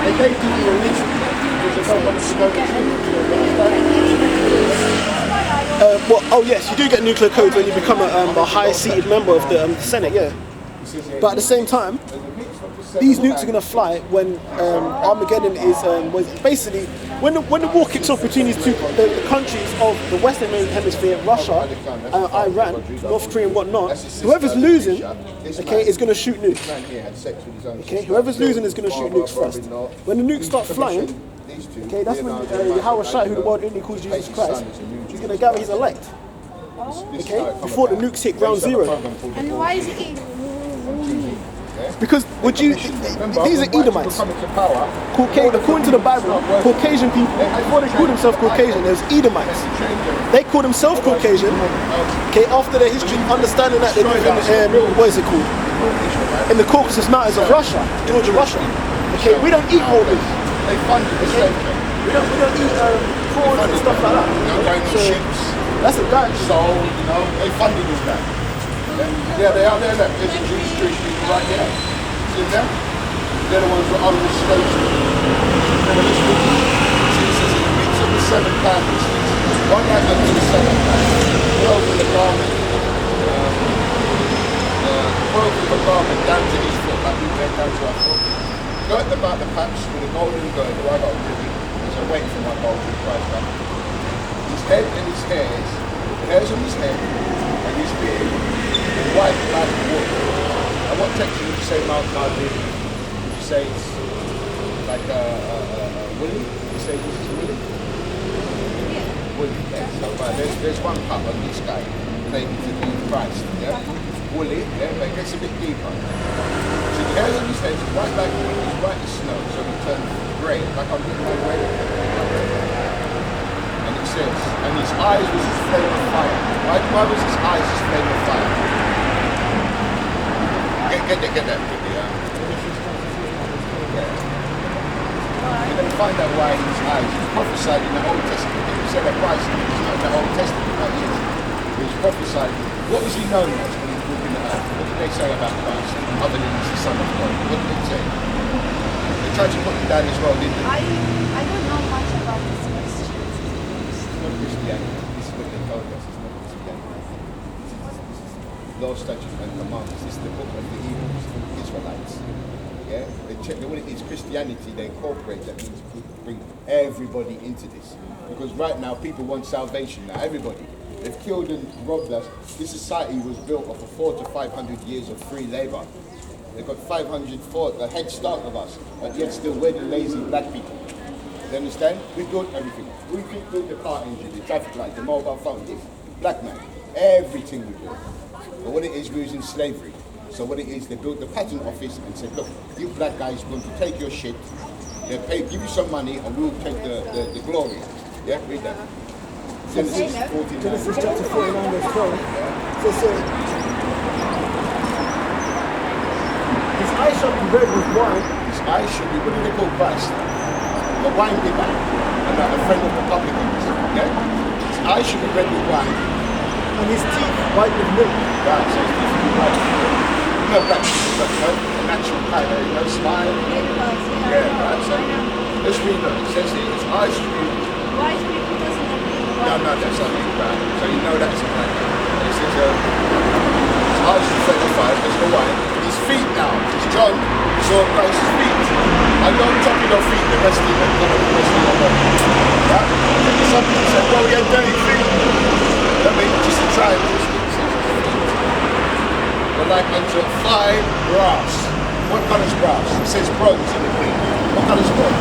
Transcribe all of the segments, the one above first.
They gave people a list because they don't want us to go to oh yes, you do get nuclear codes when you become a high-seated member of the Senate, yeah. But at the same time, these nukes are going to fly when Armageddon is basically when the war kicks off between these two the countries of the Western Hemisphere, Russia, Iran, North Korea, and whatnot. Whoever's losing, okay, is going to shoot nukes. Okay, whoever's losing is going to shoot nukes first. When the nukes start flying, okay, that's when Yahweh Shai, who the world only calls Jesus Christ, he's going to gather his elect. Okay, before the nukes hit ground zero. And why is it? Because these are Edomites. According to the Bible, Caucasian people, before they call themselves Caucasian, there's Edomites. They call themselves Caucasian, okay, after their history, understanding that they live in, what is it called? In the Caucasus Mountains of Russia, Georgia, Russia. Okay, we don't eat all this. Okay? We don't eat prawns and stuff like that. So, that's a Dutch. So, they funded all that. Yeah, they are there. There's a Jewish people right there. See them? They're the ones who own the slaves. See, it says in the midst of the 7 candles, one light unto the 7 candles, 12 in the garment, 12 in the garment down to his foot, like we went down to our foot. Girt about the paps with a golden girdle. I got a really, because I wait for my golden prize back. His head and his hairs, the hairs on his head and his beard, white like wool. And what text would you say Mount Carmel? Would you say it's like woolly? Would you say this is woolly? Yeah. Woolly, yes. So there's one part on this guy claiming to be Christ, yeah? Woolly, yeah, but it gets a bit deeper. So the hairs on his head is white like wool, it's white as snow, so it turns grey, like I'm getting my grey. And it says, and his eyes was his flame of fire. Why was his eyes his flame of fire? Get that. Yeah. You're going to find out why his eyes. It's prophesied in the Old Testament. People say that Christ is not in the Old Testament, but he is. He was prophesied. What was he known as when he was walking the earth? What did they say about Christ? Other than he's the Son of God. What did they say? They tried to put him down as well, didn't they? I don't know much about this Christians. It's not Christianity. This is what they told us. It's not Christianity. Law, statutes, and commandments. This is the book of the Hebrews for the Israelites. Yeah? They check what it is. Christianity, they incorporate that means bring everybody into this. Because right now, people want salvation now. Everybody. They've killed and robbed us. This society was built off of 400 to 500 years of free labor. They've got 500 for a head start of us, but yet still we're the lazy black people. You understand? We built everything. We built the car engine, the traffic light, the mobile phone. Black man. Everything we built. But what it is, we're using slavery. So what it is, they built the patent office and said, look, you black guys are going to take your shit, they'll pay, give you some money, and we'll take the glory. Yeah, read that. Genesis 49. Genesis chapter 49 verse 12. So his eyes shall be red with wine. His eyes should be, what do they call Christ? The wine bibber, and a friend of the publicans. Yeah? His eyes should be red with wine. And his teeth white with milk. Right, so his teeth should be white with milk. You know black people, but a natural kind of, smile. Yeah, right, so let's read that. It says here, his eyes should be... White people doesn't have white. No, that's not really bad. So you know that's a black man. It says, his eyes should be 35, there's no white. His feet now, it's John, saw Christ's feet. I don't talking of feet, the rest of the body. Yeah? Some people say, well, he had dirty feet. That means just a try. But like unto fine brass. What colour is brass? It says bronze in the green. What colour is bronze?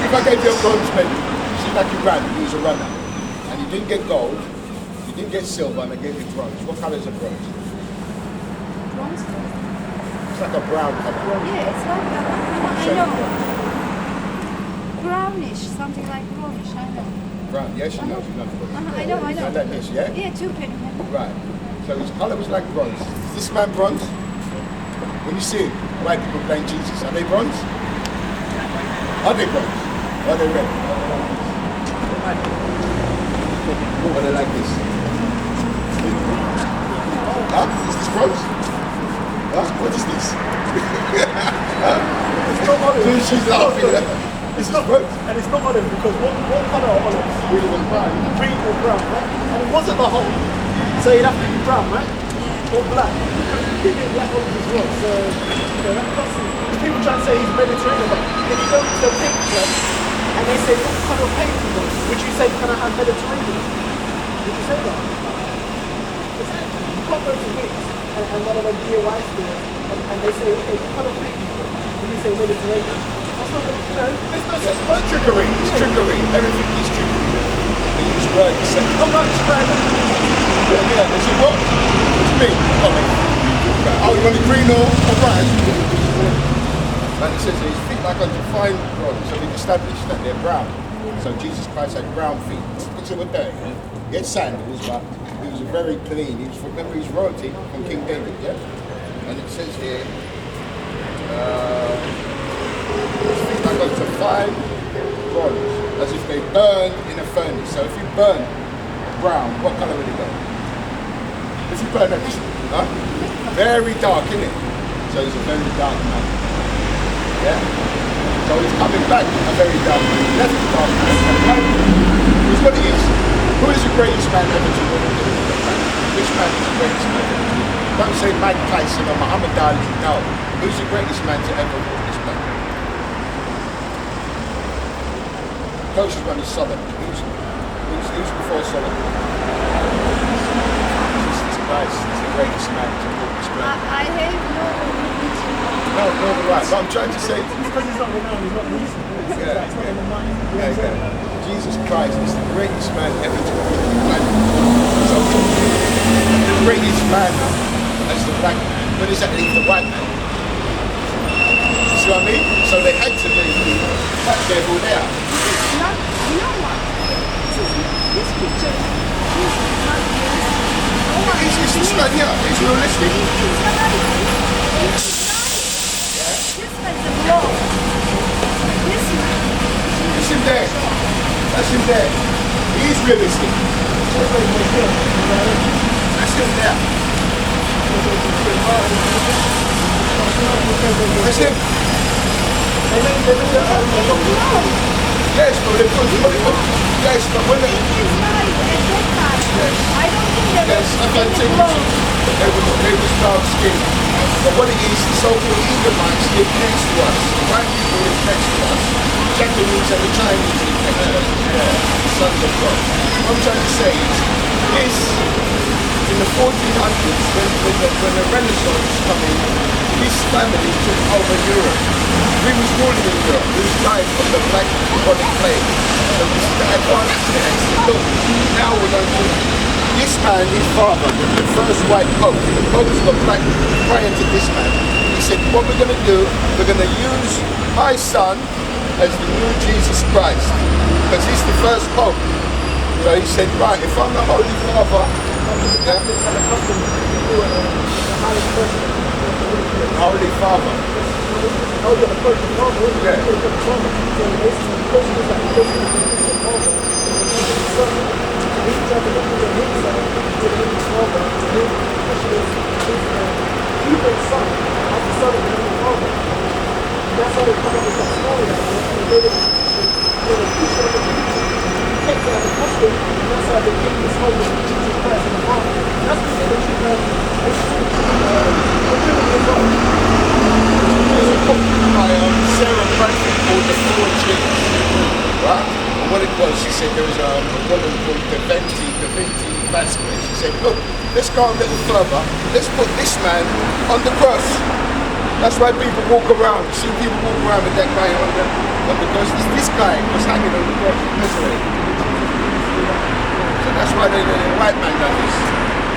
If I gave you a bronze medal, you see like you ran, you was a runner, and you didn't get gold, you didn't get silver, and I gave you bronze. What colour is a bronze? Bronze? It's like a brown colour. Yeah, it's like I know. Brownish, something like brownish, I know. Brown, yes, she knows. I know. Like this, yeah? Yeah, 2 penny. Right. So his colour was like bronze. Is this man bronze? When you see white people playing Jesus, are they bronze? Are they bronze? Or are they red? Or are they like this? Huh? Is this bronze? What is this? It's not olive. She's laughing. It's not, and it's not olive because what colour are olives? Green and brown. Green or brown, right? And it wasn't the whole. So you'd have to be brown, right? Or black. You get black olives as well. So, that's people try to say he's Mediterranean, but if you go to a paint shop and they say what kind of paint you want, would you say can I have Mediterranean? Would you say that? You can't go to Wix and one of them DIY stores and they say, okay, what kind of paint you want? And you say Mediterranean. That's not going to, there's no such word. Trickery. It's trickery. Everything is trickery. They use words to say, I'm not sure. yeah, they say, what? What do you mean? Oh, you want it green or brown? And it says his feet like unto fine bronze, so we've established that they're brown. So Jesus Christ had brown feet. Look at what day. He had sandals, but he was very clean. He was, remember, he's royalty from King David, yeah? And it says here, his feet like unto fine bronze, as if they burn in a furnace. So if you burn brown, what colour will it go? If you burn everything, huh? Very dark, isn't it? So he's a very dark man. Yeah? So he's coming back a very dark man. He left the dark man. Here's what it is. Who is the greatest man ever to live? Which man is the greatest man ever to live? Don't say Mike Tyson or Muhammad Ali. No. Who's the greatest man to ever walk this planet? Closest one is Solomon. Who's before Solomon? Jesus Christ is the greatest man to walk this planet. I have no religion. No, right. But I'm trying to say. Because he's not renowned, he's not recent. Yeah. It's not in the mind. Jesus Christ is the greatest man ever to walk this planet. So the greatest man as the black man. Where does that leave the white man? You see what I mean? So they had to leave the black devil there. Not, you know what? This picture is not It's just right here. It's realistic. This like the law. This one. It's him there. That's him there. He's realistic. That's him there. That's him. Yes, but they put yes, but when they I don't think that yes, I can take it. They was dark skin. But what it is, the so-called Edomites live next to us. White people live next to us. Japanese and the Chinese live next to us. The sons of God. What I'm trying to say is, this, in the 1400s, when the Renaissance was coming, this family took over Europe. We was ruling in Europe. We was dying from the black bubonic plague. So this is the advantage there. He said, look, now we're going to this man, his father, the first white pope, the popes were black prior to this man. He said, what we're going to do, we're going to use my son as the new Jesus Christ, because he's the first pope. So he said, right, if I'm the Holy Father, yeah, Holy Father. Oh, yeah, the person Sarah Bradford called the four G's. Right? And what it was, she said there was a woman called Daventi Vasquez. She said, look, let's go a little further. Let's put this man on the cross. That's why people walk around. You see people walk around with that guy on them. But because this guy was hanging on the cross. So that's why the white man done this.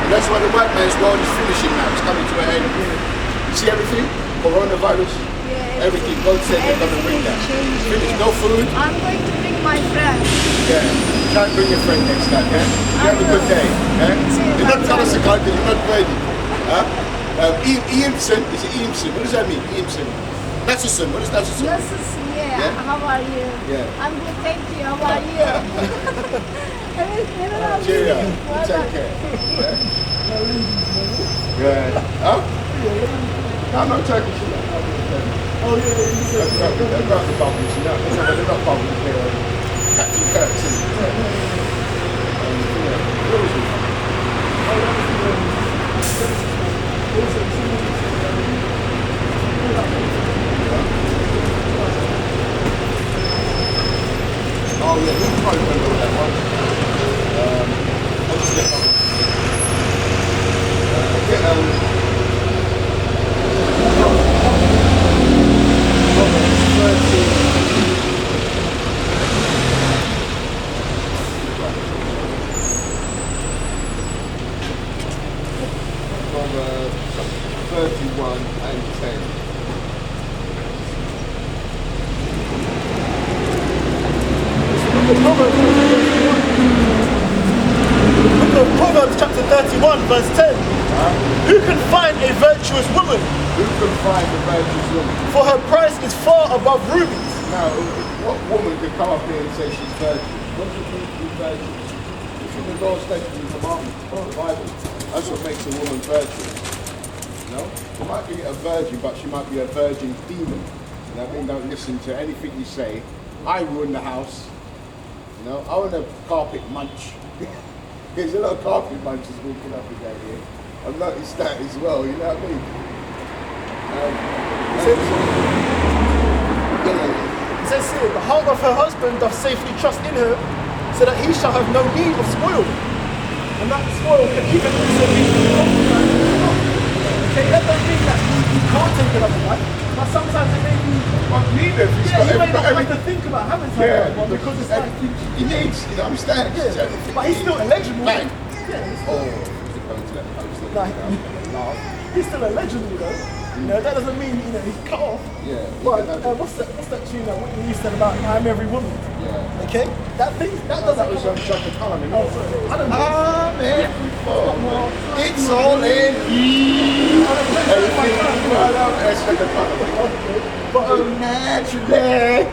And that's why the white man's world is finishing now. It's coming to an end. You see everything? Coronavirus? Yeah, everything. God said they're going to bring that. Finish. No food? I'm going to bring my friend. Yeah. Try and bring your friend next time, yeah? You have a good day. Yeah? You're not telling us a country, you're not ready. Huh? Eamson, is it Eamson? What does that mean? Eamson. Natcherson, what is Natcherson? Yeah. How are you? Yeah. I'm good, thank you. How are you? Cheerio. Take care. Yeah. Good. Huh? No, I'm not Turkish. Oh yeah, you said. They're not the bubbles, you know. They're not bubbles. They're Captain Kirk's and where was it? Oh yeah, you probably remember that one. What's the other? Proverbs 31 and 10. Book of Proverbs chapter 31 verse 10. Who can find a virtuous woman? Who can find a virtuous woman? For her price is far above rubies. Now, what woman could come up here and say she's virtuous? What does it mean to be virtuous? It's in the Lord's statutes and commandments, not the Bible. That's what makes a woman virtuous. You know? She might be a virgin, but she might be a virgin demon. You know what I mean? Don't listen to anything you say. I ruin the house. You know, I want a carpet munch. There's a lot of carpet munches walking up and down here. I've noticed that as well, you know what I mean? It says here, the heart of her husband doth safely trust in her, so that he shall have no need of spoil. And that spoil can even also be okay, that don't mean that you can't take another wife, but sometimes it may be Neither if he's yeah, got you may not every, have to think about having yeah, one because it's like he needs, you know, understand? yeah, but he's still eligible. Bang. Yeah, he's Oh, to go to that post. like, he's still eligible though. You know, that doesn't mean, you know, he's cut off. Yeah. But what's that tune that you said about I'm every woman? Yeah. Okay? That doesn't was Shaka Khan. Oh, sorry. I don't know. I'm every woman. It's all in you. That's Shaka Khan. But naturally.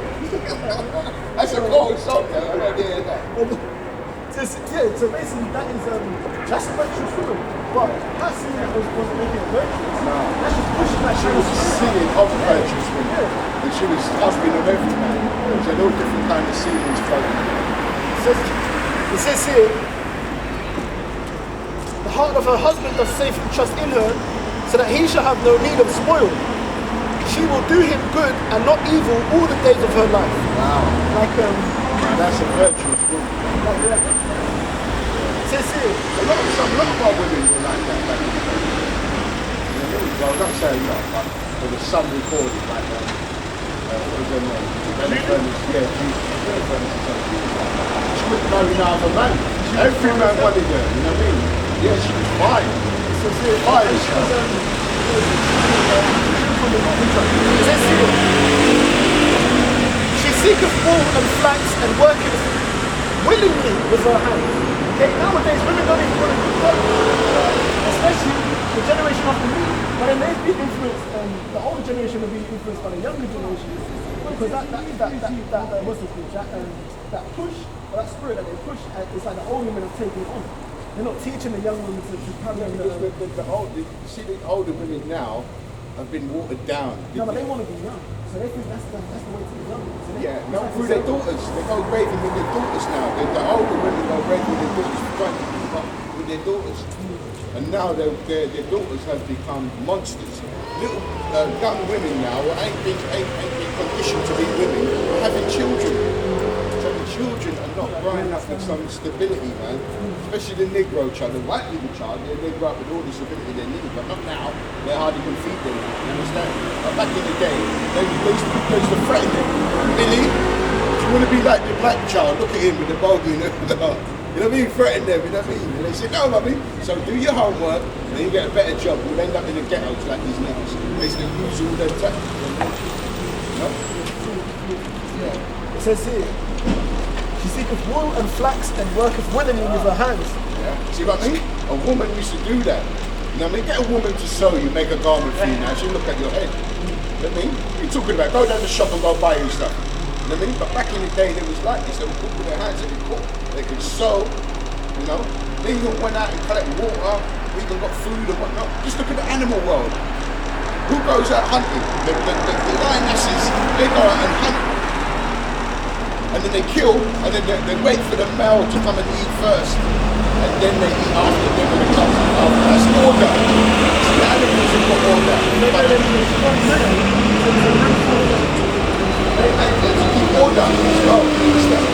That's a cold song though. I don't hear that. so basically that's a virtuous woman. But her singing wasn't making it virtuous. No. That's just pushing that She was singing of virtuous women. And she was husband of every man. So all different kind of singings floating. It says here, the heart of her husband doth safely trust in her, so that he shall have no need of spoil. She will do him good and not evil all the days of her life. Wow. Like That's a virtuous woman. It says here, A lot of our women were like that back in the day. You know what I mean? Well, I'm not saying a lot, but there was some recorded like that. What was her name? She wouldn't know another man. Every man wanted her, you know what I mean? Yeah, she was fine. Fine as hell. she seeketh wool and flax and worketh willingly with her hands. Okay, nowadays women don't even want to do that, especially the generation after me. But then they've been influenced. The older generation will be influenced by the younger generation because that what's it called? That push or that spirit that they push. It's like the older women are taking it on. They're not teaching the young women to carry on. The older women now have been watered down. No, but they want to be young, so they think that's the way to be young. So Yeah, no, through their daughters. They go raving with their daughters now. The older women go raving with their daughters, trying to keep up with their daughters. And now their daughters have become monsters. Little young women now ain't been conditioned to be women, are having children. So the children are not growing up with some stability, man. Especially the Negro child, the white people child, they grow up with all the stability they need, but not now. They hardly can feed them, you understand? But back in the day, they used to threaten them. Billy, do you want to be like the black child? Look at him with the bogey and you know what I mean? Threaten them, you know what I mean? And they said, no, mummy. So do your homework, and then you get a better job. You'll end up in the ghettos like these niggas. Basically use all their tactics. You know? It says here, she seeketh wool and flax and worketh willingly with her hands. Yeah. See what I mean? A woman used to do that. You know what I mean? Get a woman to sew you, make a garment for you now. She'll look at your head. You know what I mean? What are you talking about? Go down the shop and go buy you stuff. You know what I mean? But back in the day, they was like this. They would cook with their hands. They could cook. They could sew. You know? They even went out and collect water. We even got food and whatnot. Just look at the animal world. Who goes out hunting? The lionesses, they go out and hunt. And then they kill, and then they wait for the male to come and eat first. And then they eat after, they're going to come after. That's order. The animals have got order. They keep order. Oh, understand?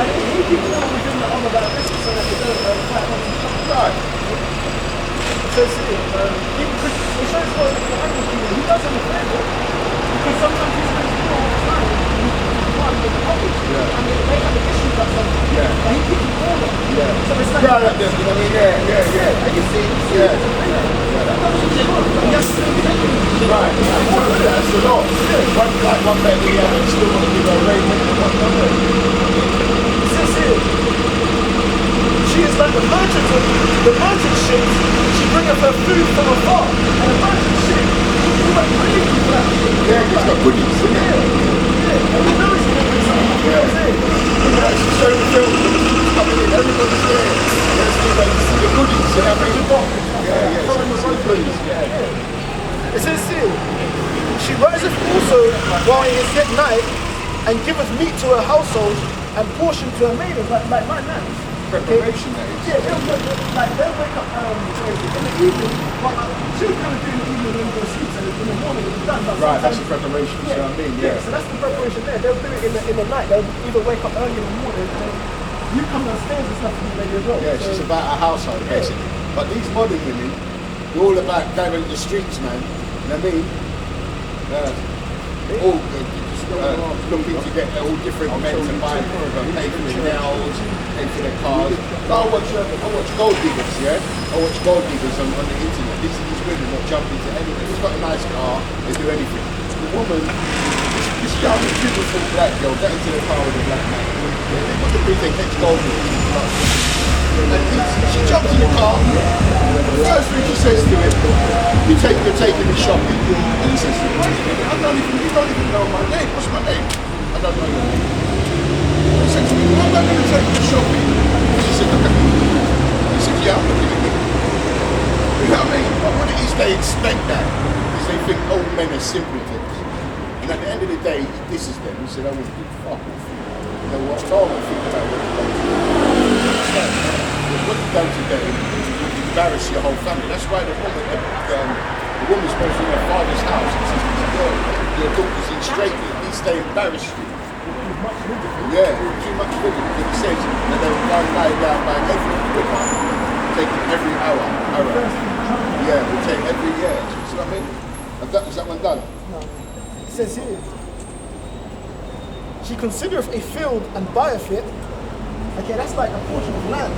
And he keeps within the honor about this so that they don't fight on to come. Right. So see, it shows what the animal kingdom, he does understand it. Because sometimes he's going to do all the time. One with the others. Yeah. And they have an issue about something. Yeah. And he keeps it order. Yeah. So it's like, Yeah, like this, you know what I mean? Yeah. and you see, Yeah. Right. That's the law. One baby, yeah, but still want to give her a raise. Says here, she is like the merchant ships, she bringeth her food from afar. And the merchant ship, he went really for that ship. Yeah, he's got goodies. Yeah. And we know he's going to do something. You know what I'm saying? Yeah, she's showing the film. Coming in, everybody's there. Let's see the goodies. You know what I mean? Yeah. It says here, she riseth also while it is yet night, and giveth meat to her household, and portion to her maidens, like my man. Preparation, that is. Yeah, they'll wake up in the evening, but she was going to do in the evening when we go to sleep, so in the morning it's done. But Right, that's the preparation, you know what I mean? Yeah, so that's the preparation there. They'll do it in the night, they'll either wake up early in the morning, and then you come downstairs and stuff and you ready as well. Yeah, it's just about a household, basically. But these modern women, they're all about going to the streets, man. You know what I mean? All looking to get all different men to buy, pay for their nails, pay for their cars. I watch gold diggers, yeah? I watch gold diggers on the internet. These women that jump into anything. It's got a nice car, they do anything. The woman, this young, beautiful black girl, get into the car with a black man. What the they catch gold diggers. And she jumps in the car. The first thing she says to him, you're taking me shopping. And he says, wait a minute, you don't even know my name. What's my name? I don't know your name. He said to me, why am I going to take you shopping? She said, look at me. He said, yeah, I'm looking at you. You know what I mean? But what it is, they expect that. Because they think old men are simpletons. And at the end of the day, this is them. He said, I want you fuck off. You know what? No one will think about what you've done today. What you've done today, you embarrass your whole family. That's why the woman's supposed to be in her father's house. It says, your daughter's in straight, at least they embarrass you. Yeah, too much women. Because it says that they will run lie down by every woman, taking every hour. Yeah, we'll take every year. See what I mean? Is that one done? No. It says here, she considereth a field and buyeth it. Okay, that's like a portion of land.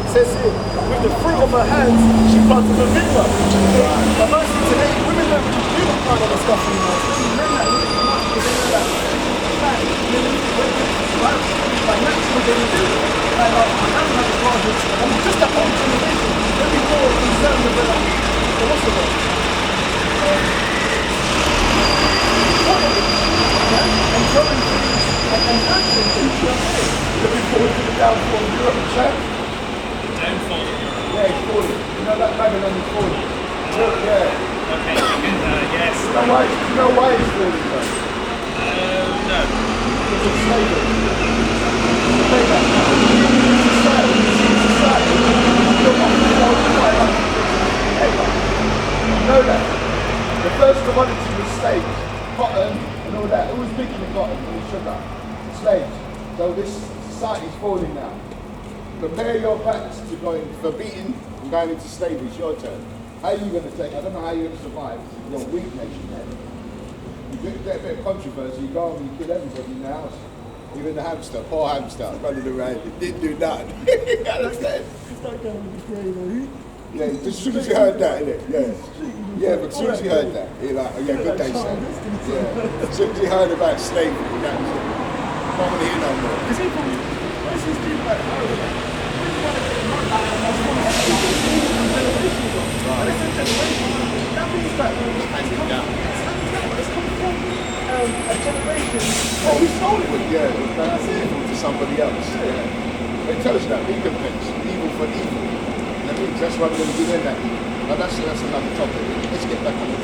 It says here, with the fruit of her hands, she planteth a vineyard. But mostly today, women don't do that kind of stuff anymore. Men that really come up because they know that like naturally they do it. Like my nan has a garden, and just that whole generation, they'll be more concerned with the what's the word? And growing things and nurturing things, you know what I'm saying? Looking forward to the downfall of Europe, Chad. Downfall of Europe. Yeah, it's falling. You know that Babylon is falling. Yeah. Okay, yes. You know why it's falling, though? No. Because of slavery. Society. You're not you know that. The first commodity was slaves. Cotton and all that. Who was making the cotton? It was sugar. Slaves. So this society's falling now. Prepare your backs to going for beating and going into slavery. It's your turn. How are you going to take? I don't know how you're going to survive. You're a weak nation, man. You get a bit of controversy, you go and you kill everybody in the house. Even the hamster, poor hamster, running around. It didn't do nothing. You understand? Yeah, just as soon as you heard that, innit? Yeah, but as soon as you heard that, you're like, oh yeah, good day, son. Yeah. As soon as you heard about slavery, that was it. Not going to hear no more. Because people, what's this dude like, that means that it's handed down. It's come from a generation. Oh, we stole it. Yeah, it was to somebody else. Yeah. It tells you that recompense, evil for evil. That means that's why we're going to give in that evil. But that's another topic. Let's get back on it.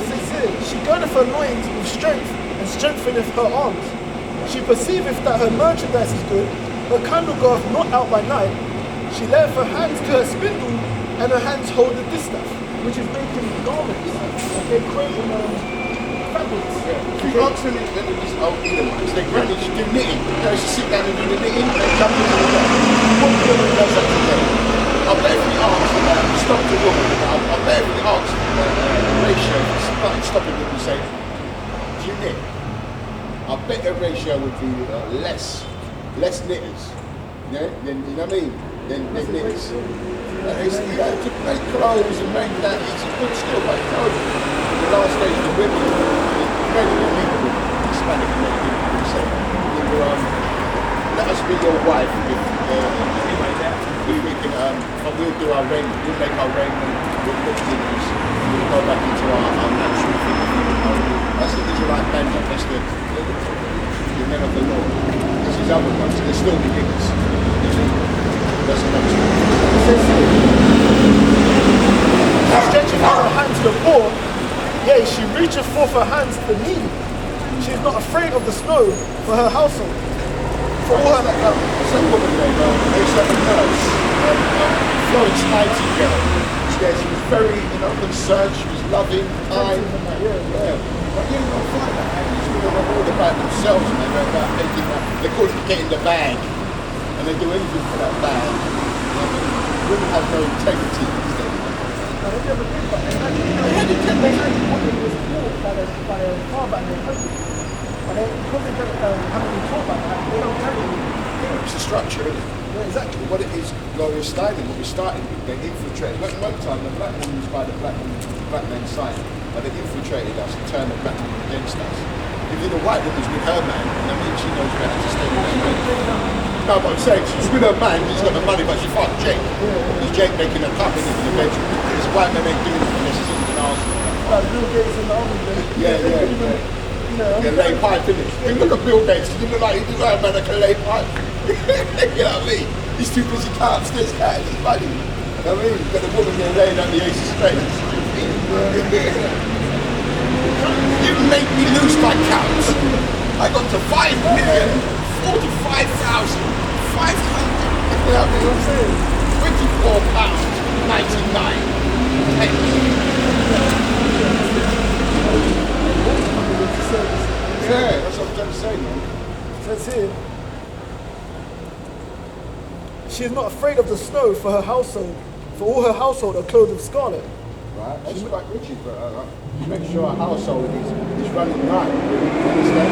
She girdeth her loins with strength, and strengtheneth her arms. She perceiveth that her merchandise is good, her candle goeth not out by night. She layeth her hands to her spindle, and her hands hold the distaff, which is making garments. Okay, creating fabrics. If you ask them in these old Edomites, they granted you do knitting. They used to sit down and do the knitting, and they jump into the bed. What woman does that today? I bet if we asked, stop the woman, I bet if we asked ratio, stopping them and say, do you knit? I bet the ratio would be less knitters, yeah? Then, you know what I mean? Than knitters. To make clothes and make that, it's a good skill, but the last days of the women, many of the Negro, Hispanic Native American, say, let us be your wife if we can, we'll do our raiment, we'll make our raiment, we'll cook dinners, we'll go back into our natural thing. That's the Israelite men, that's the men of the Lord. This is other ones, they're still the niggas. That's another story. She stretcheth out her hand to the poor, yea, she reacheth forth her hands to the needy. She is not afraid of the snow for her household. For all her some woman there's like a nurse, Florence Nightingale. Yeah, she was very, concerned, she was loving, kind. Yeah. But you don't find that. These women are all about themselves, and they're about making that. They call it getting the bag, and they do anything for that bag. Women have no integrity these days. They never did, but they had what they was taught by their father and their husband. But because they haven't been taught by that, they don't carry it. It's the structure, isn't it? Yeah, exactly. What it is, Gloria Steinem, what we started with, they infiltrated. One time, the black woman was by the black man's side, but they infiltrated us and turned the black woman against us. If the white woman's with her man, I mean, she knows better to stay with her man. No, but I'm saying, she's with her man, he's got the money, but she fucked Jake. Is Jake making a cup in the bedroom? This white man ain't doing it unless he's in the arsenal. Like Bill Gates in the army, Yeah. Yeah, lay pipe, innit? You look at Bill Gates, you look like he's a man that can lay pipe. You know what I mean? He's too busy upstairs counting his money. You know what I mean? You've got the woman there laying on the ace of spades. You make me lose my count. I got to 5,045,500. You know what I'm saying? £24.99. Yeah, that's what I'm trying to say, man. It says here, she is not afraid of the snow for her household, for all her household are clothed with scarlet. Right, that's quite rigid, but make sure our household is running right. Understand?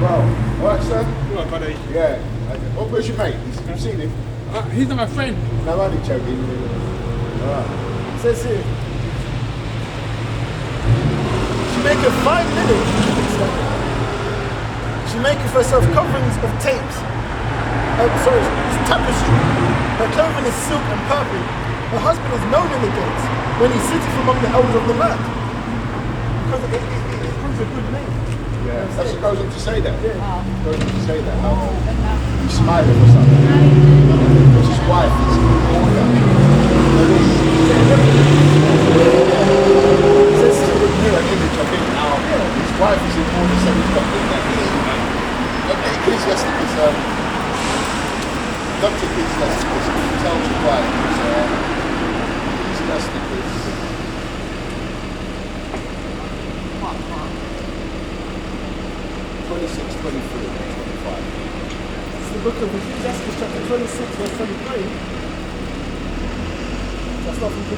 Well, alright, sir? Come on, buddy. Yeah. Well, where's your mate? You've seen him? He's not my friend. No, I'm only joking. Alright. It says here, she maketh fine linen, she maketh herself coverings of tapes, tapestry. Her clothing is silk and purple. Her husband is known in the gates when he sitteth among the elders of the land. Because it proves a good name. Yeah, that's what goes on to say that. Yeah. Goes on to say that. He's smiling or something. Because his wife is older. This is a good mirror image of him now. His wife is in order, so he's got that okay, Ecclesiasticus, Dr. Ecclesiasticus, tells you why Ecclesiasticus. 26, 23, 25. It's the book of Ecclesiastes, chapter 26, verse 23. That's not from 22.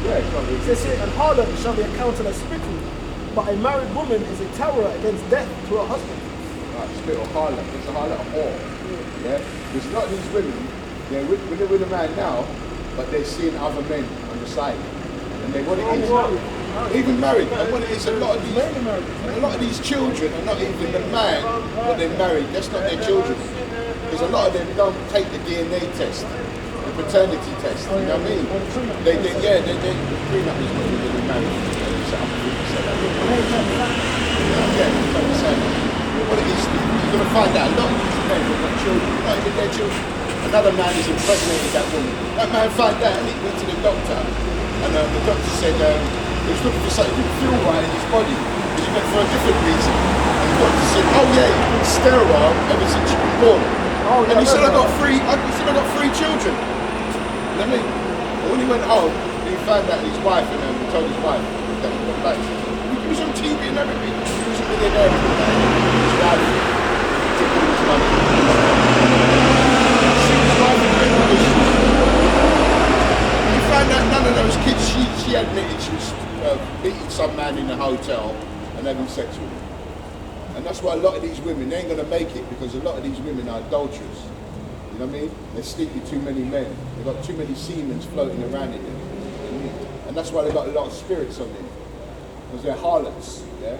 Yeah, it's not It says here, an harlot shall be accounted as spittle, but a married woman is a terror against death to her husband. right, spit or harlot. It's a harlot or whore. Yeah? There's not these women, they're with a man now, but they're seeing other men on the side. And they want it is. Even married. And what it is, a lot of these children are not even the man, but they're married. That's not their children. Because a lot of them don't take the DNA test. Paternity test, you know what I mean? They the prenup is when they're married. Set up a yeah, what it is, you're going to find out a lot. men who've got children, not even their children. Another man has impregnated that woman. That man found out and he went to the doctor, and the doctor said he was looking for something, he didn't feel right in his body, because he went for a different reason. And the doctor said, oh yeah, you've been sterile ever since you were born. And he said, I got three children. You know what I mean? But when he went home, he found out his wife, and he told his wife that he got back. He was on TV and everything. He was a millionaire and all that. His wife took all his money. See his wife in great relationship. He found out none of those kids, she admitted she was beating some man in a hotel and having sex with him. And that's why a lot of these women, they ain't going to make it, because a lot of these women are adulterers. You know what I mean? They sleep with too many men. They've got too many semen floating around in them. And that's why they've got a lot of spirits on them. Because they're harlots. Yeah?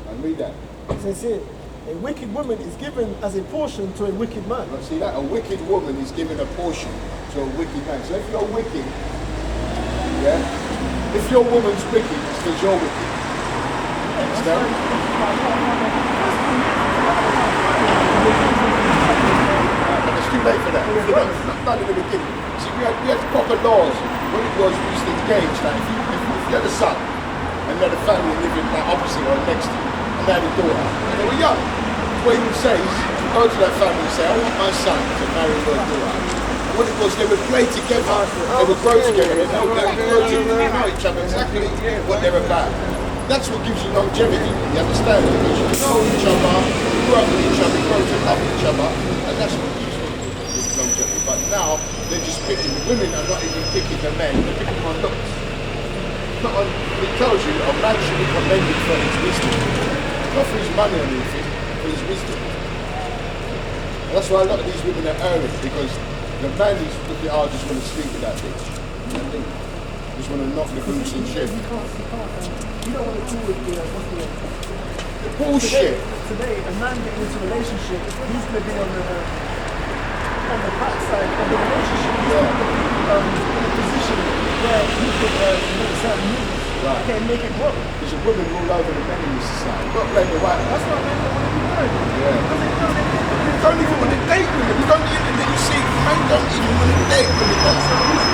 And read that. So see, a wicked woman is given as a portion to a wicked man. Now, see that? A wicked woman is given a portion to a wicked man. So if you're wicked, yeah? If your woman's wicked, it's because you're wicked. Understand? But it's too late for that. Not in the beginning. See, we had proper laws. What it was, we used to engage. Like, if you had a son, and you had a family living like opposite or next to you, and they had a daughter, and they were young, what he would say is, you go to that family and say, I want my son to marry your daughter. What it was, they would play together, they would grow together, they would grow together, they know each other exactly what they're about. That's what gives you longevity, you understand? Because you know each other, you grow up with each other, you grow to love each other, and that's what gives you longevity. But now, they're just picking, the women are not even picking the men, they're picking on looks. Not on, it tells you a man should be commended for his wisdom. Not for his money or anything, for his wisdom. And that's why a lot of these women are erring, because the man is looking, I just want to sleep with that bitch. You know what I mean? Just want to knock the boots and shit. You don't want to do with the bullshit. Today, a man getting into a relationship, he's going to be on the backside of the relationship. He's going to be in a position where he could make certain moves. Right. Okay, make it grow. There's a woman all over the men in this society. Don't blame the white man. That's why men don't want to be married. Yeah. Because they don't even want to date women. You don't even, you see, men don't even want to date women.